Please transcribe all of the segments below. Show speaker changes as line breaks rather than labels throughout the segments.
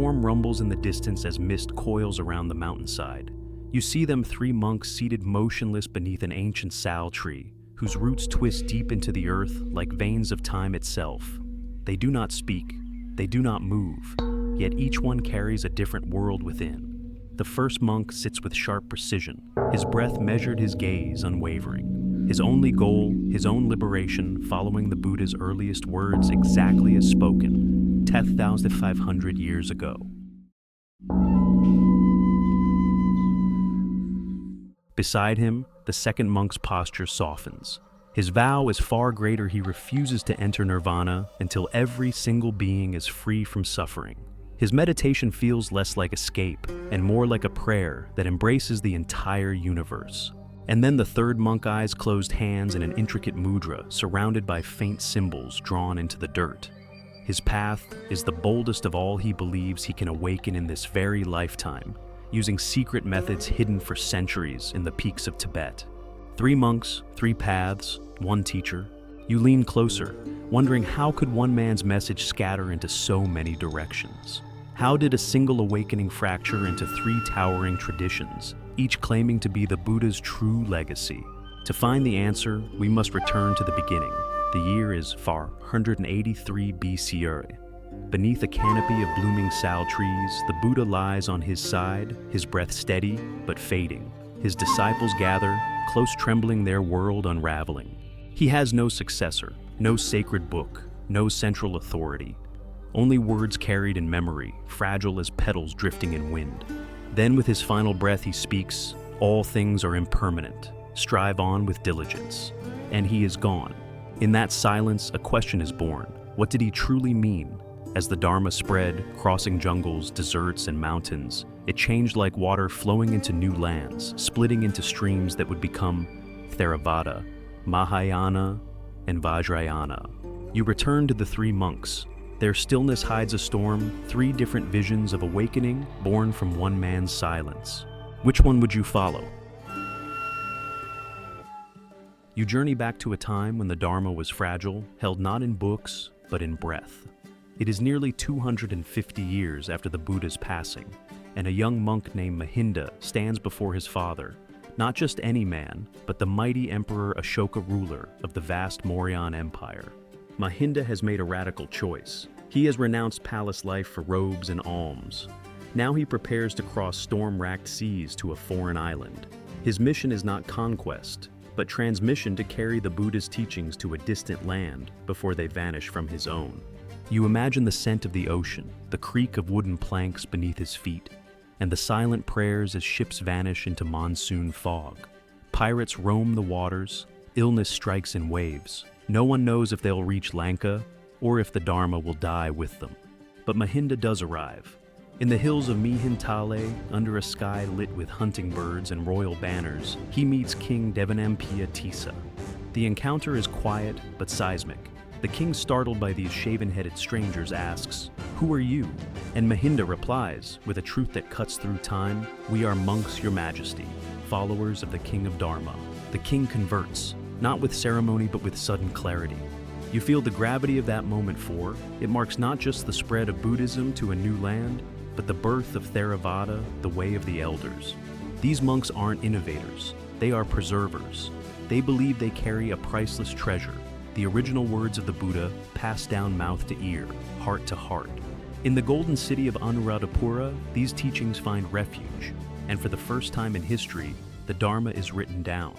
storm rumbles in the distance as mist coils around the mountainside. You see them, 3 monks seated motionless beneath an ancient sal tree, whose roots twist deep into the earth like veins of time itself. They do not speak, they do not move, yet each one carries a different world within. The first monk sits with sharp precision, his breath measured, his gaze unwavering. His only goal, his own liberation, following the Buddha's earliest words exactly as spoken, 10,500 years ago. Beside him, the second monk's posture softens. His vow is far greater. He refuses to enter nirvana until every single being is free from suffering. His meditation feels less like escape and more like a prayer that embraces the entire universe. And then the third monk, eyes closed, hands in an intricate mudra, surrounded by faint symbols drawn into the dirt. His path is the boldest of all he believes he can awaken in this very lifetime, using secret methods hidden for centuries in the peaks of Tibet. 3 monks, 3 paths, 1 teacher. You lean closer, wondering how could one man's message scatter into so many directions? How did a single awakening fracture into 3 towering traditions, each claiming to be the Buddha's true legacy? To find the answer, we must return to the beginning. The year is 483 BCE. Beneath a canopy of blooming sal trees, the Buddha lies on his side, his breath steady but fading. His disciples gather, close trembling, their world unraveling. He has no successor, no sacred book, no central authority. Only words carried in memory, fragile as petals drifting in wind. Then with his final breath he speaks, "All things are impermanent. Strive on with diligence." And he is gone. In that silence, a question is born. What did he truly mean? As the Dharma spread, crossing jungles, deserts, and mountains, it changed like water flowing into new lands, splitting into streams that would become Theravāda, Mahāyāna, and Vajrayāna. You return to the 3 monks. Their stillness hides a storm, 3 different visions of awakening born from one man's silence. Which one would you follow? You journey back to a time when the Dharma was fragile, held not in books, but in breath. It is nearly 250 years after the Buddha's passing, and a young monk named Mahinda stands before his father, not just any man, but the mighty Emperor Ashoka, ruler of the vast Mauryan Empire. Mahinda has made a radical choice. He has renounced palace life for robes and alms. Now he prepares to cross storm-racked seas to a foreign island. His mission is not conquest, but transmission to carry the Buddha's teachings to a distant land before they vanish from his own. You imagine the scent of the ocean, the creak of wooden planks beneath his feet, and the silent prayers as ships vanish into monsoon fog. Pirates roam the waters, illness strikes in waves. No one knows if they'll reach Lanka or if the Dharma will die with them. But Mahinda does arrive. In the hills of Mihintale, under a sky lit with hunting birds and royal banners, he meets King Devanampiya Tissa. The encounter is quiet but seismic. The king, startled by these shaven-headed strangers, asks, "Who are you?" And Mahinda replies, with a truth that cuts through time, "We are monks, your majesty, followers of the king of Dharma." The king converts, not with ceremony but with sudden clarity. You feel the gravity of that moment, for it marks not just the spread of Buddhism to a new land, but the birth of Theravāda, the way of the elders. These monks aren't innovators, they are preservers. They believe they carry a priceless treasure, the original words of the Buddha passed down mouth to ear, heart to heart. In the golden city of Anuradhapura, these teachings find refuge, and for the first time in history, the Dharma is written down.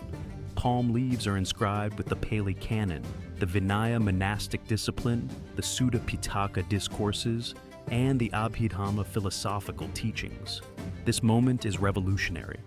Palm leaves are inscribed with the Pali Canon, the Vinaya monastic discipline, the Sutta Pitaka discourses, and the Abhidhamma philosophical teachings. This moment is revolutionary.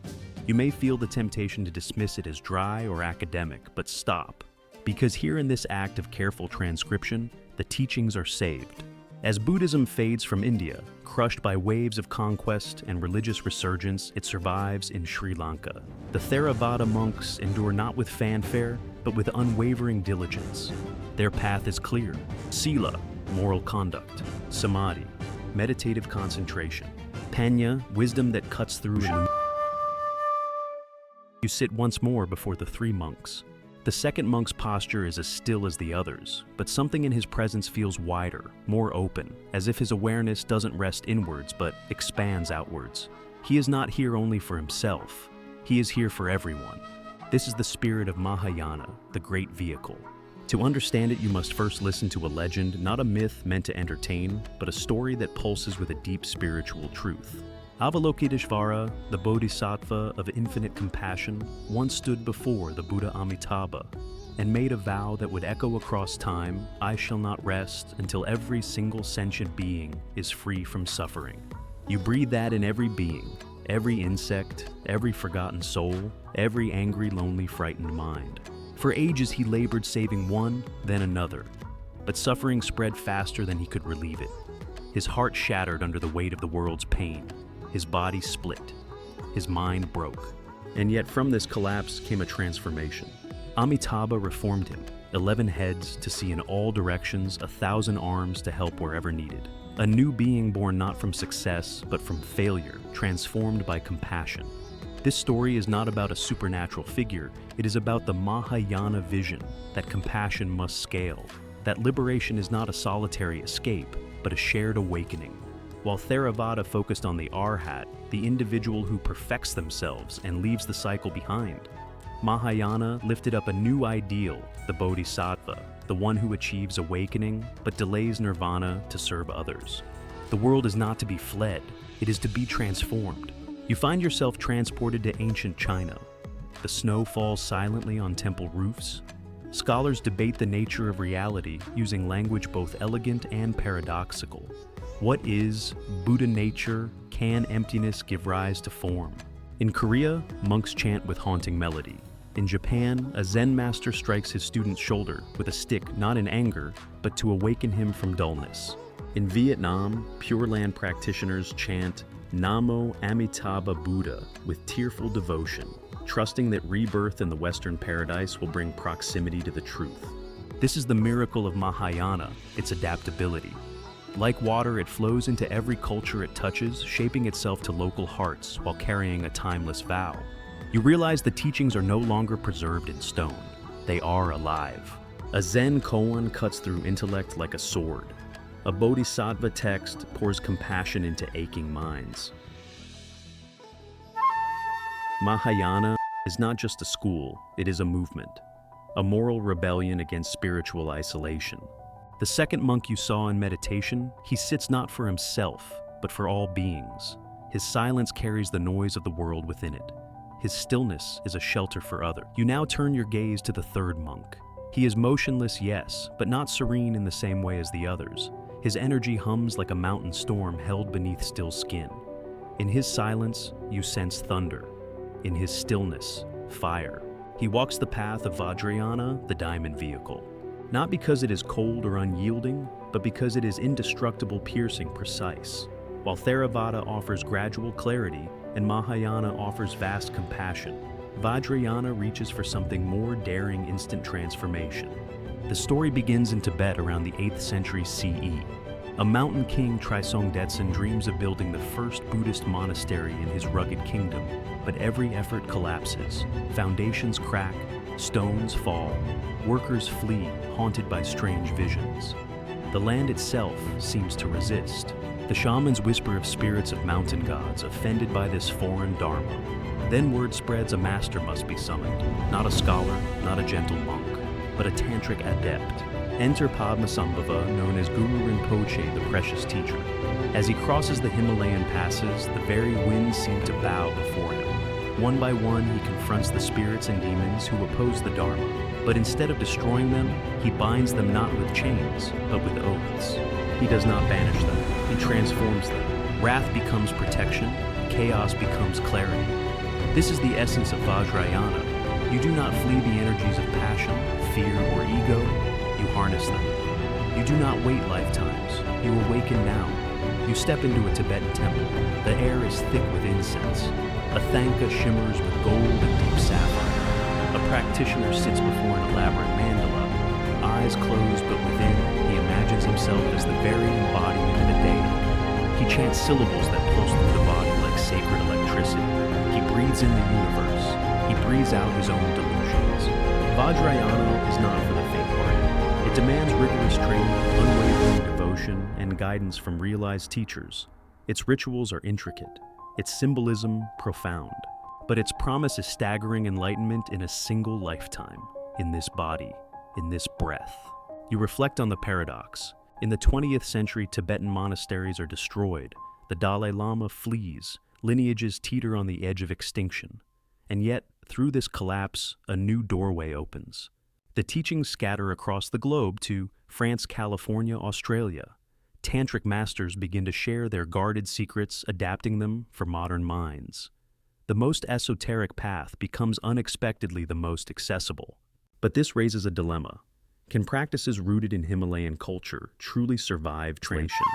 You may feel the temptation to dismiss it as dry or academic, but stop. Because here in this act of careful transcription, the teachings are saved. As Buddhism fades from India, crushed by waves of conquest and religious resurgence, it survives in Sri Lanka. The Theravāda monks endure not with fanfare, but with unwavering diligence. Their path is clear: sila, moral conduct; samadhi, meditative concentration; panya, wisdom that cuts through. You sit once more before the 3 monks. The second monk's posture is as still as the others, but something in his presence feels wider, more open, as if his awareness doesn't rest inwards but expands outwards. He is not here only for himself. He is here for everyone. This is the spirit of Mahāyāna, the great vehicle. To understand it, you must first listen to a legend, not a myth meant to entertain, but a story that pulses with a deep spiritual truth. Avalokiteshvara, the Bodhisattva of infinite compassion, once stood before the Buddha Amitabha and made a vow that would echo across time, "I shall not rest until every single sentient being is free from suffering." You breathe that in every being, every insect, every forgotten soul, every angry, lonely, frightened mind. For ages he labored saving one, then another, but suffering spread faster than he could relieve it. His heart shattered under the weight of the world's pain. His body split. His mind broke. And yet from this collapse came a transformation. Amitabha reformed him, 11 heads to see in all directions, 1,000 arms to help wherever needed. A new being born not from success, but from failure, transformed by compassion. This story is not about a supernatural figure, it is about the Mahāyāna vision that compassion must scale, that liberation is not a solitary escape, but a shared awakening. While Theravāda focused on the arhat, the individual who perfects themselves and leaves the cycle behind, Mahāyāna lifted up a new ideal, the Bodhisattva, the one who achieves awakening but delays nirvana to serve others. The world is not to be fled, it is to be transformed. You find yourself transported to ancient China. The snow falls silently on temple roofs. Scholars debate the nature of reality using language both elegant and paradoxical. What is Buddha nature? Can emptiness give rise to form? In Korea, monks chant with haunting melody. In Japan, a Zen master strikes his student's shoulder with a stick not in anger, but to awaken him from dullness. In Vietnam, Pure Land practitioners chant Namo Amitabha Buddha with tearful devotion, trusting that rebirth in the Western paradise will bring proximity to the truth. This is the miracle of Mahāyāna, its adaptability. Like water, it flows into every culture it touches, shaping itself to local hearts while carrying a timeless vow. You realize the teachings are no longer preserved in stone. They are alive. A Zen koan cuts through intellect like a sword. A Bodhisattva text pours compassion into aching minds. Mahāyāna is not just a school, it is a movement. A moral rebellion against spiritual isolation. The second monk you saw in meditation, he sits not for himself, but for all beings. His silence carries the noise of the world within it. His stillness is a shelter for others. You now turn your gaze to the third monk. He is motionless, yes, but not serene in the same way as the others. His energy hums like a mountain storm held beneath still skin. In his silence, you sense thunder. In his stillness, fire. He walks the path of Vajrayāna, the diamond vehicle. Not because it is cold or unyielding, but because it is indestructible, piercing, precise. While Theravāda offers gradual clarity and Mahāyāna offers vast compassion, Vajrayāna reaches for something more daring, instant transformation. The story begins in Tibet around the 8th century CE. A mountain king, Trisongdetsen, dreams of building the first Buddhist monastery in his rugged kingdom, but every effort collapses. Foundations crack, stones fall, workers flee, haunted by strange visions. The land itself seems to resist. The shamans whisper of spirits of mountain gods offended by this foreign dharma. Then word spreads a master must be summoned, not a scholar, not a gentle monk, but a tantric adept. Enter Padmasambhava, known as Guru Rinpoche, the precious teacher. As he crosses the Himalayan passes, the very winds seem to bow before him. One by one, he confronts the spirits and demons who oppose the Dharma. But instead of destroying them, he binds them not with chains, but with oaths. He does not banish them, he transforms them. Wrath becomes protection, chaos becomes clarity. This is the essence of Vajrayāna. You do not flee the energies of passion, fear, or ego, you harness them. You do not wait lifetimes, you awaken now. You step into a Tibetan temple. The air is thick with incense. A thanka shimmers with gold and deep sapphire. A practitioner sits before an elaborate mandala. Eyes closed, but within, he imagines himself as the very embodiment of a deity. He chants syllables that pulse through the body like sacred electricity. He breathes in the universe. He breathes out his own delusions. Vajrayāna is not for the faint-hearted. It demands rigorous training, unwavering devotion, and guidance from realized teachers. Its rituals are intricate, its symbolism profound, but its promise is staggering enlightenment in a single lifetime, in this body, in this breath. You reflect on the paradox. In the 20th century, Tibetan monasteries are destroyed, the Dalai Lama flees, lineages teeter on the edge of extinction. And yet, through this collapse, a new doorway opens. The teachings scatter across the globe to France, California, Australia. Tantric masters begin to share their guarded secrets, adapting them for modern minds. The most esoteric path becomes unexpectedly the most accessible. But this raises a dilemma. Can practices rooted in Himalayan culture truly survive translation?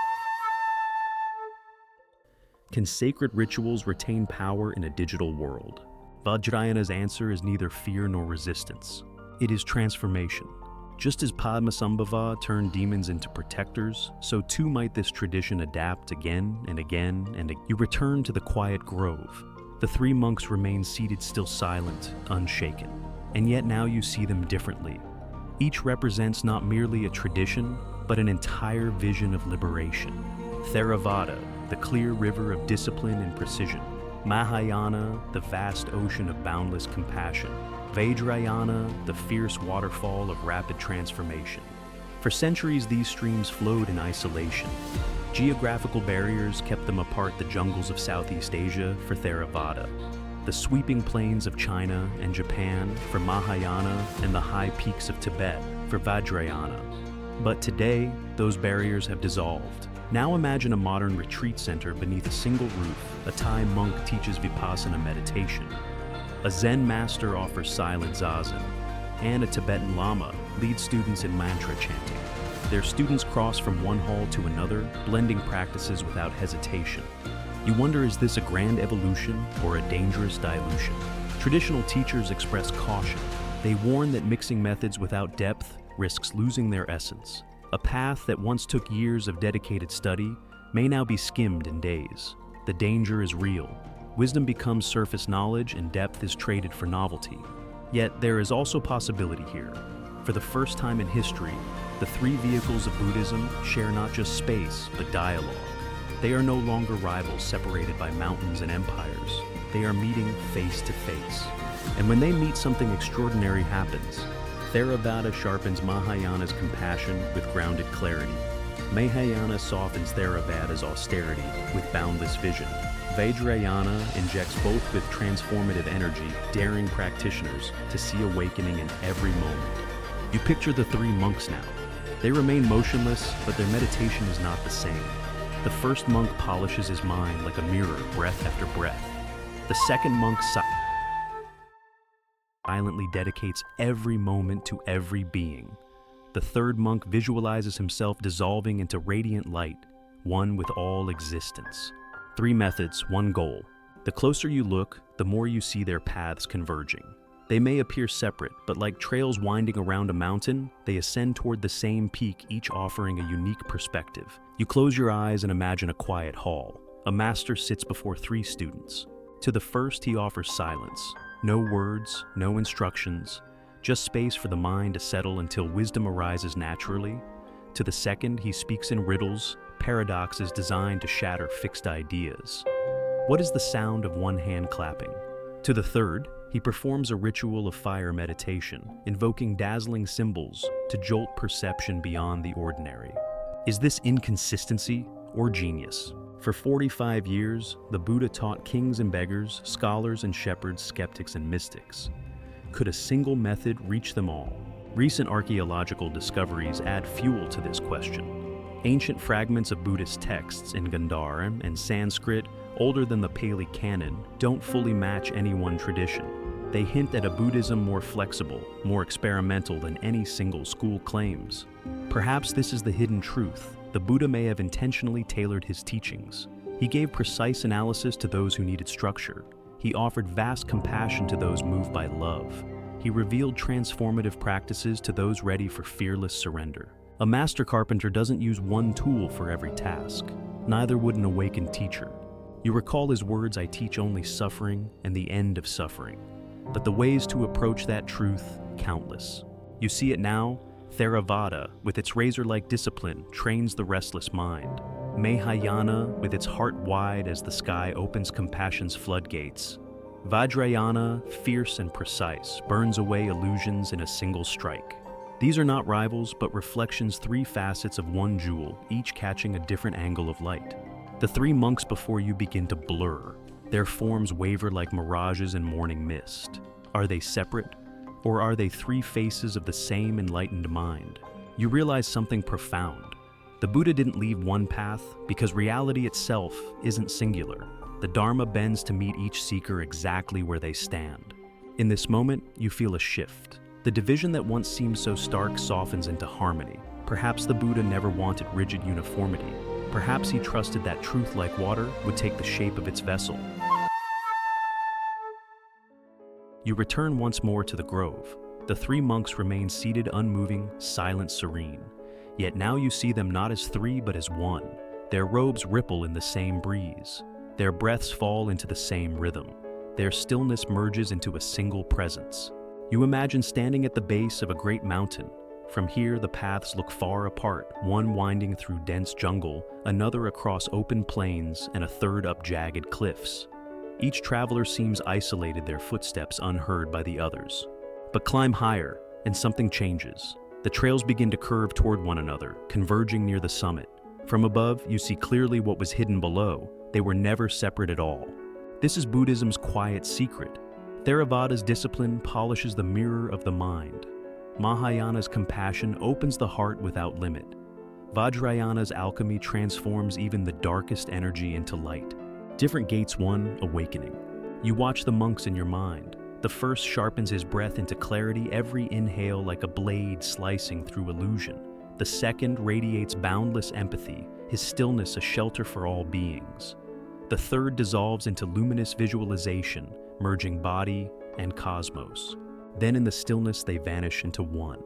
Can sacred rituals retain power in a digital world? Vajrayāna's answer is neither fear nor resistance. It is transformation. Just as Padmasambhava turned demons into protectors, so too might this tradition adapt again and again and again. You return to the quiet grove. The three monks remain seated still silent, unshaken. And yet now you see them differently. Each represents not merely a tradition, but an entire vision of liberation. Theravāda, the clear river of discipline and precision. Mahāyāna, the vast ocean of boundless compassion. Vajrayāna, the fierce waterfall of rapid transformation. For centuries, these streams flowed in isolation. Geographical barriers kept them apart, the jungles of Southeast Asia for Theravāda, the sweeping plains of China and Japan for Mahāyāna, and the high peaks of Tibet for Vajrayāna. But today, those barriers have dissolved. Now imagine a modern retreat center beneath a single roof. A Thai monk teaches Vipassana meditation. A Zen master offers silent zazen. And a Tibetan Lama leads students in mantra chanting. Their students cross from one hall to another, blending practices without hesitation. You wonder, is this a grand evolution or a dangerous dilution? Traditional teachers express caution. They warn that mixing methods without depth risks losing their essence. A path that once took years of dedicated study may now be skimmed in days. The danger is real. Wisdom becomes surface knowledge and depth is traded for novelty. Yet there is also possibility here. For the first time in history, the three vehicles of Buddhism share not just space, but dialogue. They are no longer rivals separated by mountains and empires. They are meeting face to face. And when they meet, something extraordinary happens. Theravāda sharpens Mahāyāna's compassion with grounded clarity. Mahāyāna softens Theravāda's austerity with boundless vision. Vajrayāna injects both with transformative energy, daring practitioners to see awakening in every moment. You picture the three monks now. They remain motionless, but their meditation is not the same. The first monk polishes his mind like a mirror, breath after breath. The second monk silently dedicates every moment to every being. The third monk visualizes himself dissolving into radiant light, one with all existence. Three methods, one goal. The closer you look, the more you see their paths converging. They may appear separate, but like trails winding around a mountain, they ascend toward the same peak, each offering a unique perspective. You close your eyes and imagine a quiet hall. A master sits before three students. To the first, he offers silence. No words, no instructions, just space for the mind to settle until wisdom arises naturally. To the second, he speaks in riddles, paradoxes designed to shatter fixed ideas. What is the sound of one hand clapping? To the third, he performs a ritual of fire meditation, invoking dazzling symbols to jolt perception beyond the ordinary. Is this inconsistency or genius? For 45 years, the Buddha taught kings and beggars, scholars and shepherds, skeptics and mystics. Could a single method reach them all? Recent archaeological discoveries add fuel to this question. Ancient fragments of Buddhist texts in Gandhara and Sanskrit, older than the Pali Canon, don't fully match any one tradition. They hint at a Buddhism more flexible, more experimental than any single school claims. Perhaps this is the hidden truth. The Buddha may have intentionally tailored his teachings. He gave precise analysis to those who needed structure. He offered vast compassion to those moved by love. He revealed transformative practices to those ready for fearless surrender. A master carpenter doesn't use one tool for every task. Neither would an awakened teacher. You recall his words, "I teach only suffering and the end of suffering." But the ways to approach that truth countless. You see it now. Theravāda, with its razor-like discipline, trains the restless mind. Mahāyāna, with its heart wide as the sky opens compassion's floodgates. Vajrayāna, fierce and precise, burns away illusions in a single strike. These are not rivals, but reflections, three facets of one jewel, each catching a different angle of light. The three monks before you begin to blur. Their forms waver like mirages in morning mist. Are they separate, or are they three faces of the same enlightened mind? You realize something profound. The Buddha didn't leave one path because reality itself isn't singular. The Dharma bends to meet each seeker exactly where they stand. In this moment, you feel a shift. The division that once seemed so stark softens into harmony. Perhaps the Buddha never wanted rigid uniformity. Perhaps he trusted that truth, like water, would take the shape of its vessel. You return once more to the grove. The three monks remain seated, unmoving, silent, serene. Yet now you see them not as three but as one. Their robes ripple in the same breeze. Their breaths fall into the same rhythm. Their stillness merges into a single presence. You imagine standing at the base of a great mountain. From here, the paths look far apart, one winding through dense jungle, another across open plains, and a third up jagged cliffs. Each traveler seems isolated, their footsteps unheard by the others. But climb higher, and something changes. The trails begin to curve toward one another, converging near the summit. From above, you see clearly what was hidden below. They were never separate at all. This is Buddhism's quiet secret. Theravāda's discipline polishes the mirror of the mind. Mahāyāna's compassion opens the heart without limit. Vajrayāna's alchemy transforms even the darkest energy into light. Different gates, one awakening. You watch the monks in your mind. The first sharpens his breath into clarity, every inhale like a blade slicing through illusion. The second radiates boundless empathy, his stillness a shelter for all beings. The third dissolves into luminous visualization, merging body and cosmos. Then in the stillness they vanish into one.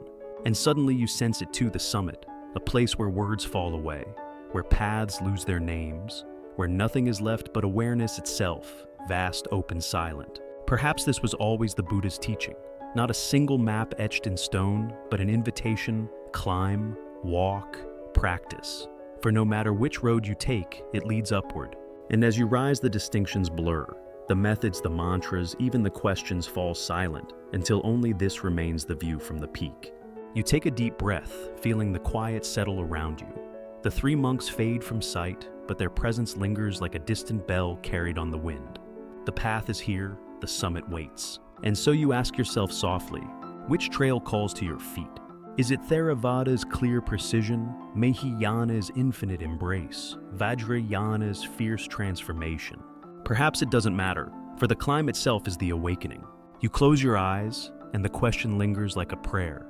And suddenly you sense it too, the summit, a place where words fall away, where paths lose their names, where nothing is left but awareness itself, vast, open, silent. Perhaps this was always the Buddha's teaching, not a single map etched in stone, but an invitation: climb, walk, practice. For no matter which road you take, it leads upward. And as you rise, the distinctions blur. The methods, the mantras, even the questions fall silent, until only this remains the view from the peak. You take a deep breath, feeling the quiet settle around you. The three monks fade from sight, but their presence lingers like a distant bell carried on the wind. The path is here, the summit waits. And so you ask yourself softly, which trail calls to your feet? Is it Theravāda's clear precision, Mahāyāna's infinite embrace, Vajrayāna's fierce transformation? Perhaps it doesn't matter, for the climb itself is the awakening. You close your eyes, and the question lingers like a prayer.